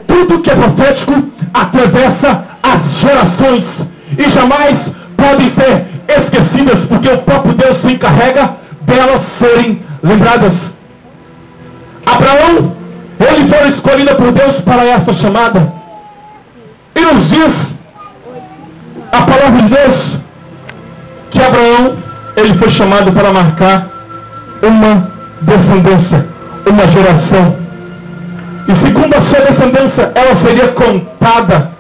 tudo que é profético atravessa as gerações e jamais podem ser esquecidas, porque o próprio Deus se encarrega delas serem lembradas. Abraão, ele foi escolhido por Deus para essa chamada. E nos diz a palavra de Deus que Abraão, ele foi chamado para marcar uma descendência, uma geração. E segundo a sua descendência, ela seria contada.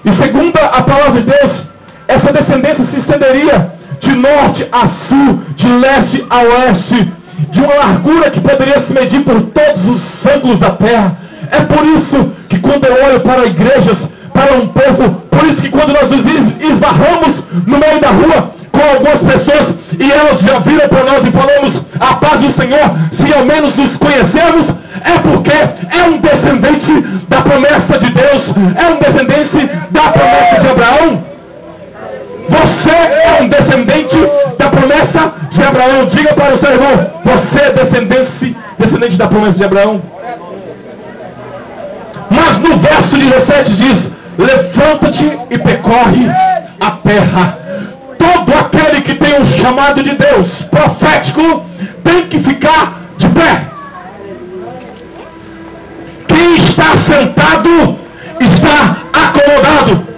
E segundo a palavra de Deus, essa descendência se estenderia de norte a sul, de leste a oeste, de uma largura que poderia se medir por todos os ângulos da terra. É por isso que quando eu olho para igrejas, para um povo, por isso que quando nós nos esbarramos no meio da rua com algumas pessoas e elas já viram para nós e falamos a paz do Senhor, se ao menos nos conhecemos, é porque é um descendente da promessa de Deus, é um descendente da promessa de Abraão. Você é um descendente da promessa de Abraão. Diga para o seu irmão, você é descendente da promessa de Abraão. Mas no verso 17 diz: levanta-te e percorre a terra. Todo aquele que tem um chamado de Deus profético tem que ficar de pé. Quem está sentado está acomodado.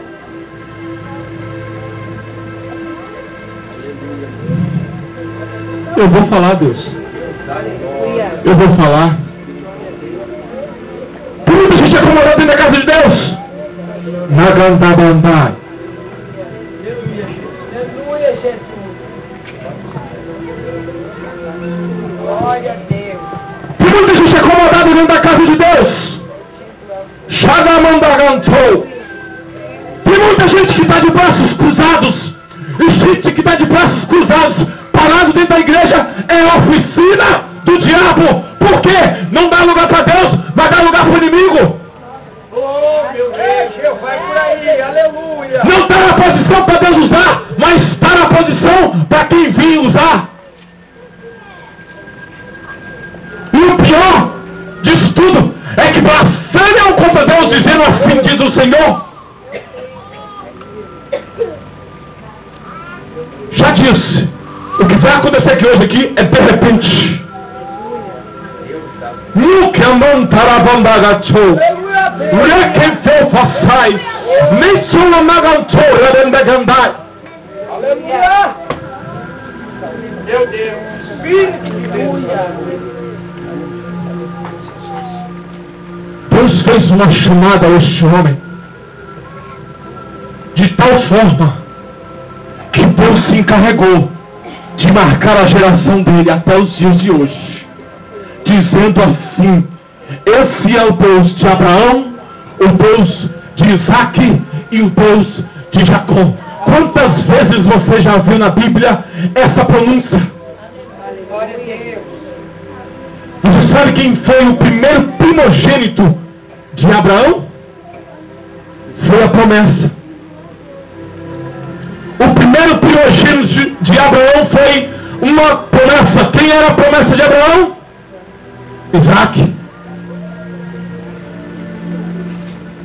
Eu vou falar, Deus. Eu vou falar. Tem muita gente acomodada dentro da casa de Deus. Nagandabandai. Glória a Deus. Tem muita gente acomodada dentro da casa de Deus. Shadamandagantou. Tem muita gente que está de braços cruzados. E gente que está de braços cruzados, parado dentro da igreja, é a oficina do diabo. Por quê? Não dá lugar para Deus, vai dar lugar para o inimigo. Oh, meu Deus, vai por aí, aleluia. Não está na posição para Deus usar, mas está na posição para quem vir usar. E o pior disso tudo é que blasfemam contra Deus, dizendo assim diz o Senhor. Já disse, o que vai acontecer aqui hoje aqui é de repente. Nunca mantarabandagatou. Requefofasai. Mensula magantou. Redendagandai. Aleluia. Meu Deus. Espírito de Deus. Deus fez uma chamada a este homem de tal forma que Deus se encarregou de marcar a geração dele até os dias de hoje, dizendo assim: esse é o Deus de Abraão, o Deus de Isaac e o Deus de Jacó. Quantas vezes você já viu na Bíblia essa pronúncia? Glória a Deus. Você sabe quem foi o primeiro primogênito de Abraão? Foi a promessa. O primeiro primogênito de Abraão foi uma promessa. Quem era a promessa de Abraão? Isaac.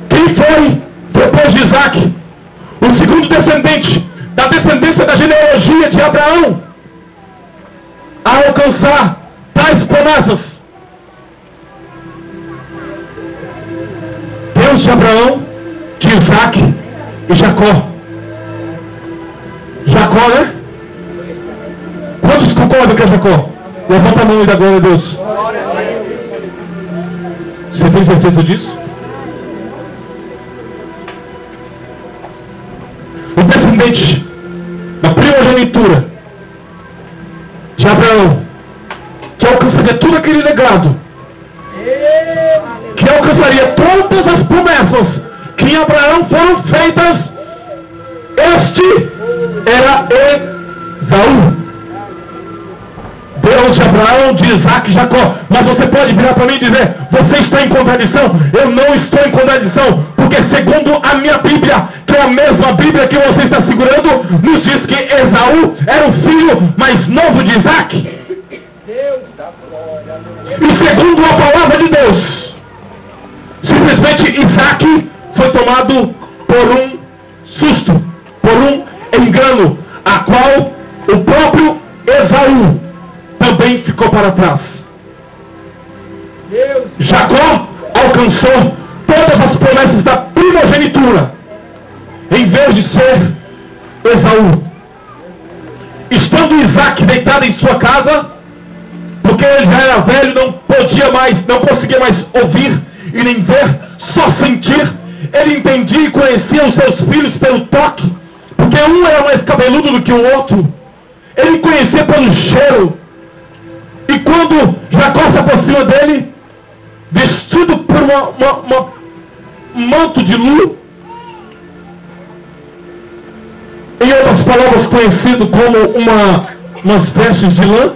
Quem foi, depois de Isaac, o segundo descendente da descendência da genealogia de Abraão a alcançar tais promessas? Deus de Abraão, de Isaac e Jacó. Jacó, né? Quantos concordam que é Jacó? Levanta a mão e dá glória a Deus. Você tem certeza disso? O descendente da primogenitura de Abraão, que alcançaria tudo aquele legado, que alcançaria todas as promessas que em Abraão foram feitas, este era Esaú. Deus de Abraão, de Isaac e Jacó. Mas você pode virar para mim e dizer: você está em contradição? Eu não estou em contradição, porque segundo a minha Bíblia, que é a mesma Bíblia que você está segurando, nos diz que Esaú era o filho mais novo de Isaac. E segundo a palavra de Deus, Simplesmente Isaac foi tomado por um susto, por um engano, a qual o próprio Esaú também ficou para trás. Jacó alcançou todas as promessas da primogenitura, em vez de ser Esaú. Estando Isaac deitado em sua casa, porque ele já era velho, não conseguia mais ouvir e nem ver, só sentir. Ele entendia e conhecia os seus filhos pelo toque, porque um era mais cabeludo do que o outro. Ele conhecia pelo cheiro. E quando Jacó se aproxima dele, vestido por um manto de lã, em outras palavras conhecido como umas vestes de lã,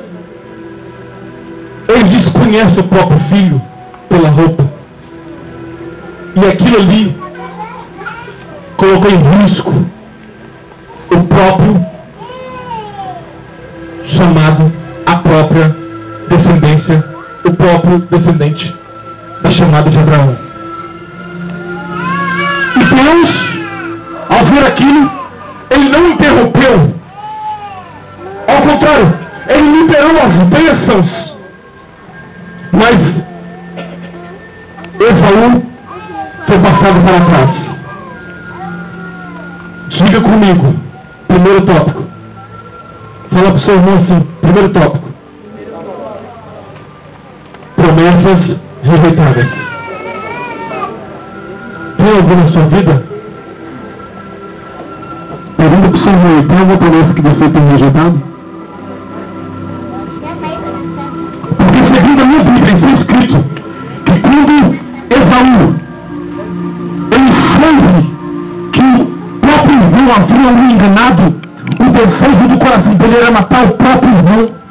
ele desconhece o próprio filho pela roupa. E aquilo ali colocou em risco o próprio chamado, a própria descendência, o próprio descendente da chamada de Abraão. E Deus, ao ver aquilo, ele não interrompeu. Ao contrário, ele liberou as bênçãos. Mas Esaú foi passado para trás. Diga comigo, primeiro tópico. Fala para o seu irmão assim, primeiro tópico. Promessas rejeitadas. Tem alguma na sua vida? Pergunta para o seu irmão, tem alguma promessa que você tem rejeitado? Porque segundo a minha Bíblia está escrito que quando Esaú ele soube que o próprio irmão havia o enganado, o desejo do coração dele era matar o próprio irmão.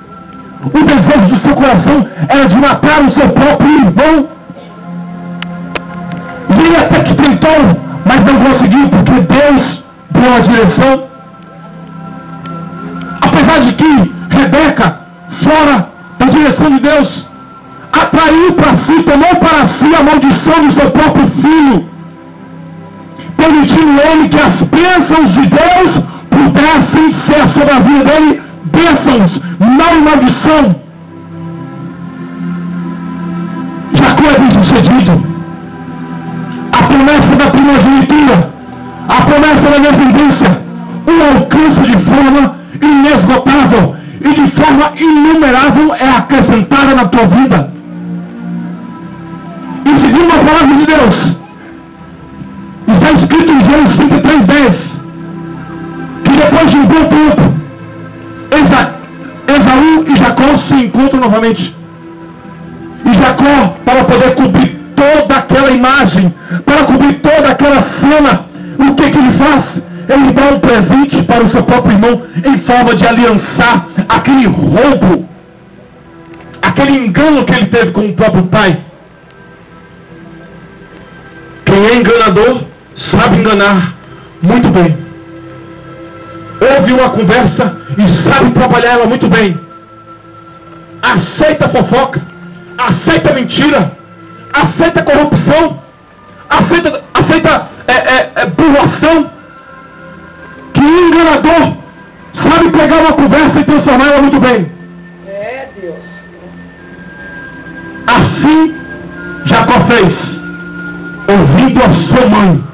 O desejo do seu coração era de matar o seu próprio irmão. E ele até que tentou, mas não conseguiu, porque Deus deu a direção. Apesar de que Rebeca, fora da direção de Deus, atraiu para si, tomou para si a maldição do seu próprio filho, permitindo ele que as bênçãos de Deus pudessem ser sobre a vida dele bênçãos, não maldição. Jacó é bem-sucedido. A promessa da primogenitura, a promessa da descendência, o alcance de forma inesgotável e de forma inumerável é acrescentada na tua vida. E segundo a palavra de Deus, está escrito em Gênesis 23:10, que depois de um bom tempo, Esaú e Jacó se encontram novamente. E Jacó, para poder cobrir toda aquela imagem, para cobrir toda aquela cena, o que ele faz? Ele dá um presente para o seu próprio irmão em forma de aliançar aquele roubo, aquele engano que ele teve com o próprio pai. Quem é enganador sabe enganar muito bem. Ouve uma conversa e sabe trabalhar ela muito bem. Aceita a fofoca, aceita a mentira, aceita a corrupção, aceita burlação. Que o enganador sabe pegar uma conversa e transformar ela muito bem. É, Deus. Assim Jacó fez, ouvindo a sua mãe.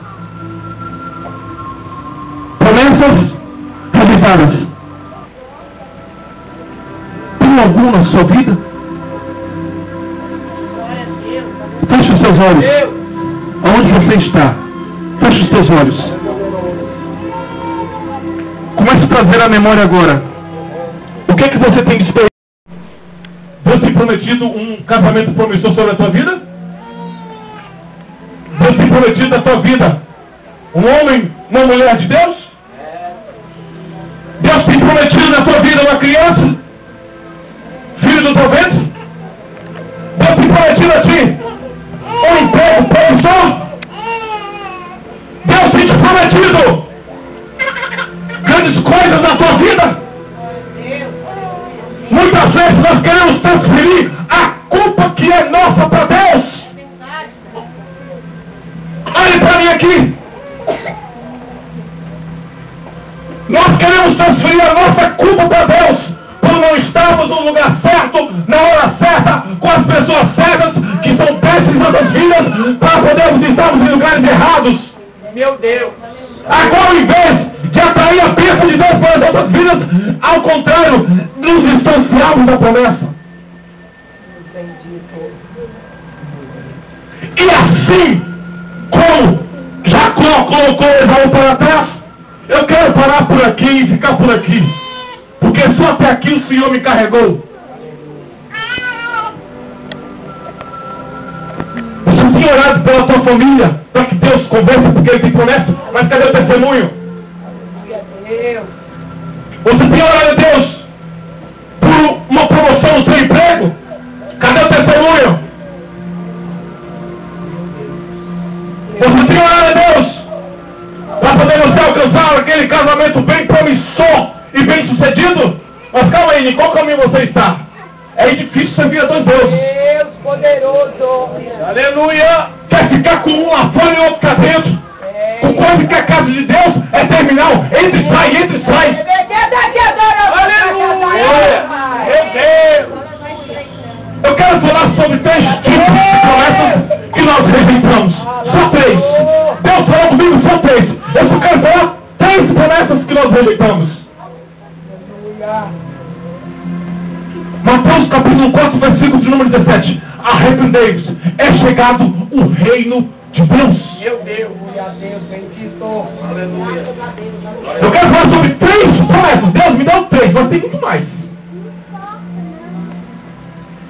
Promessas realizadas. Tem alguma na sua vida? Feche os seus olhos. Aonde você está? Feche os seus olhos. Comece a trazer à memória agora. O que é que você tem de experiência? Deus tem prometido um casamento promissor sobre a tua vida? Deus tem prometido a tua vida um homem, uma mulher de Deus? Deus tem prometido na tua vida uma criança, filho do teu ventre? Deus tem prometido a ti um emprego promissor? Deus tem te prometido grandes coisas na tua vida? Muitas vezes nós queremos transferir a culpa que é nossa para Deus. aqui. Nós queremos transferir a nossa culpa para Deus, por não estarmos no lugar certo, na hora certa, com as pessoas certas, que são péssimos em nossas vidas, para podermos estarmos em lugares errados. Meu Deus. Agora, ao invés de atrair a bênção de Deus para as nossas vidas, ao contrário, nos distanciamos da promessa. E assim, como Jacó colocou Esaú para trás, eu quero parar por aqui e ficar por aqui, porque só até aqui o Senhor me carregou. Você tem orado pela tua família, para que Deus converse, porque Ele tem promessa, mas cadê o testemunho? Você tem orado a Deus por uma promoção no seu emprego? Cadê o testemunho? Você tem orado a Deus para poder você alcançar aquele casamento bem promissor e bem sucedido? Mas calma aí, em qual caminho você está? É difícil servir a dois deuses. Deus poderoso. Aleluia! Quer ficar com um lá fora e outro cá dentro? O quanto que a casa de Deus é terminal. Entre e sai, entre e sai. Aleluia! Meu Deus! Eu quero falar sobre 3 tipos de promessas que nós rejeitamos. Só 3. Deus falou comigo, só 3. Eu só quero falar 3 promessas que nós rejeitamos. Mateus capítulo 4, versículo de número 17. Arrependei-vos, é chegado o reino de Deus. Meu Deus, glória a Deus, bendito. Aleluia. Eu quero falar sobre 3 promessas. Deus me deu 3, mas tem muito mais.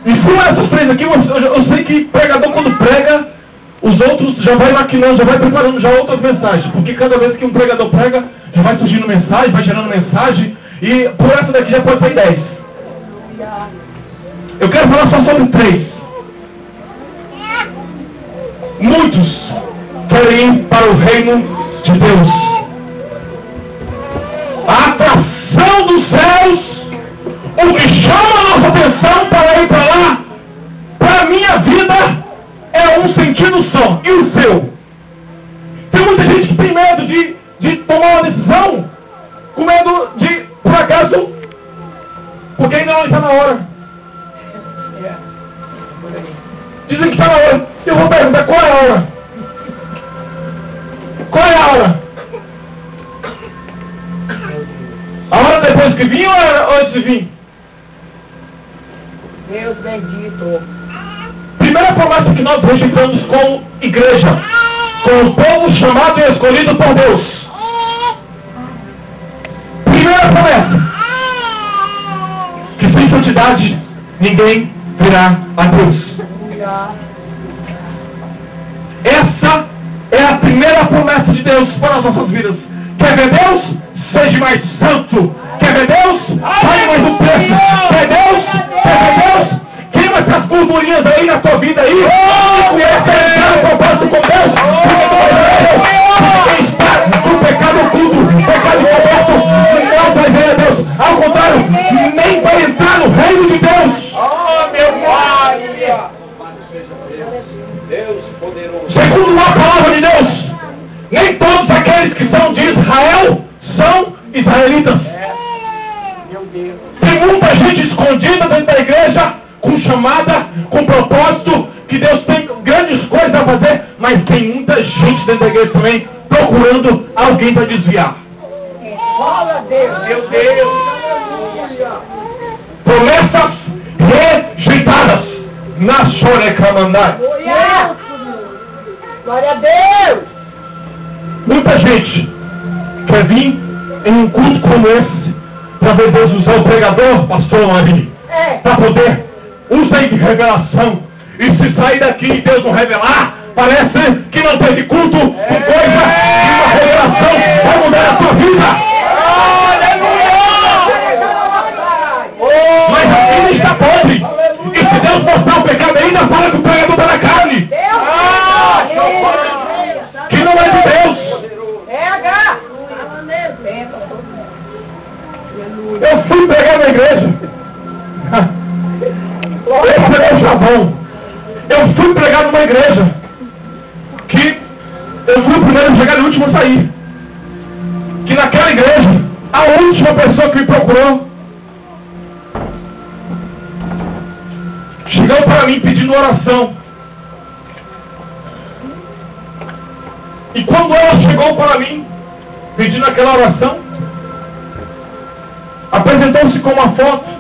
Em cima dessas 3 aqui, eu sei que pregador quando prega, os outros já vai maquinando, já vai preparando já outras mensagens. Porque cada vez que um pregador prega, já vai surgindo mensagem, vai gerando mensagem. E por essa daqui já pode sair 10. Eu quero falar só sobre 3. Muitos querem ir para o reino de Deus. A atração dos céus, o que chama a nossa atenção para ir para lá, para a minha vida, é um sentido só. E o seu? Tem muita gente que tem medo de tomar uma decisão, com medo de, por acaso, porque ainda não está na hora. Dizem que está na hora. Eu vou perguntar, qual é a hora? Qual é a hora? A hora depois que vim ou era antes de vir? Deus bendito. Primeira promessa que nós registramos como igreja, com o povo chamado e escolhido por Deus. Primeira promessa: que sem santidade ninguém virá a Deus. Essa é a primeira promessa de Deus para as nossas vidas. Quer ver Deus? Seja mais santo. Quer ver Deus? Pague mais um preço. Quer Deus? Quer ver Deus? Queima essas gordurinhas aí na tua vida aí. E entrar no propósito com Deus. Quem está no pecado oculto, pecado encoberto, não vai ver a Deus. Ao contrário, nem vai entrar no reino de Deus. Oh, meu Pai! Deus poderoso. Segundo a palavra de Deus, nem todos aqueles que são de Israel são israelitas. Meu Deus. Tem muita gente escondida dentro da igreja, com chamada, com propósito, que Deus tem grandes coisas a fazer, mas tem muita gente dentro da igreja também, procurando alguém para desviar. Fala, Deus. Meu Deus. Promessas rejeitadas. Na Chorecamandai. Glória a Deus. Muita gente quer vir em um culto como esse para ver Deus usar o pregador, pastor Marinho, para poder usar de revelação. E se sair daqui e Deus não revelar, parece que não teve culto com coisa e uma revelação vai mudar a sua vida. Mas a vida está podre. E se Deus mostrar o pecado ainda, fala que o pregador está na carne. Que não é de Deus. Eu fui pregar na igreja. Esse é o chavão. Eu fui pregar numa igreja que Eu fui o primeiro a chegar e o último a sair. Que naquela igreja, a última pessoa que me procurou chegou para mim pedindo oração. E quando ela chegou para mim pedindo aquela oração, apresentou-se com uma foto.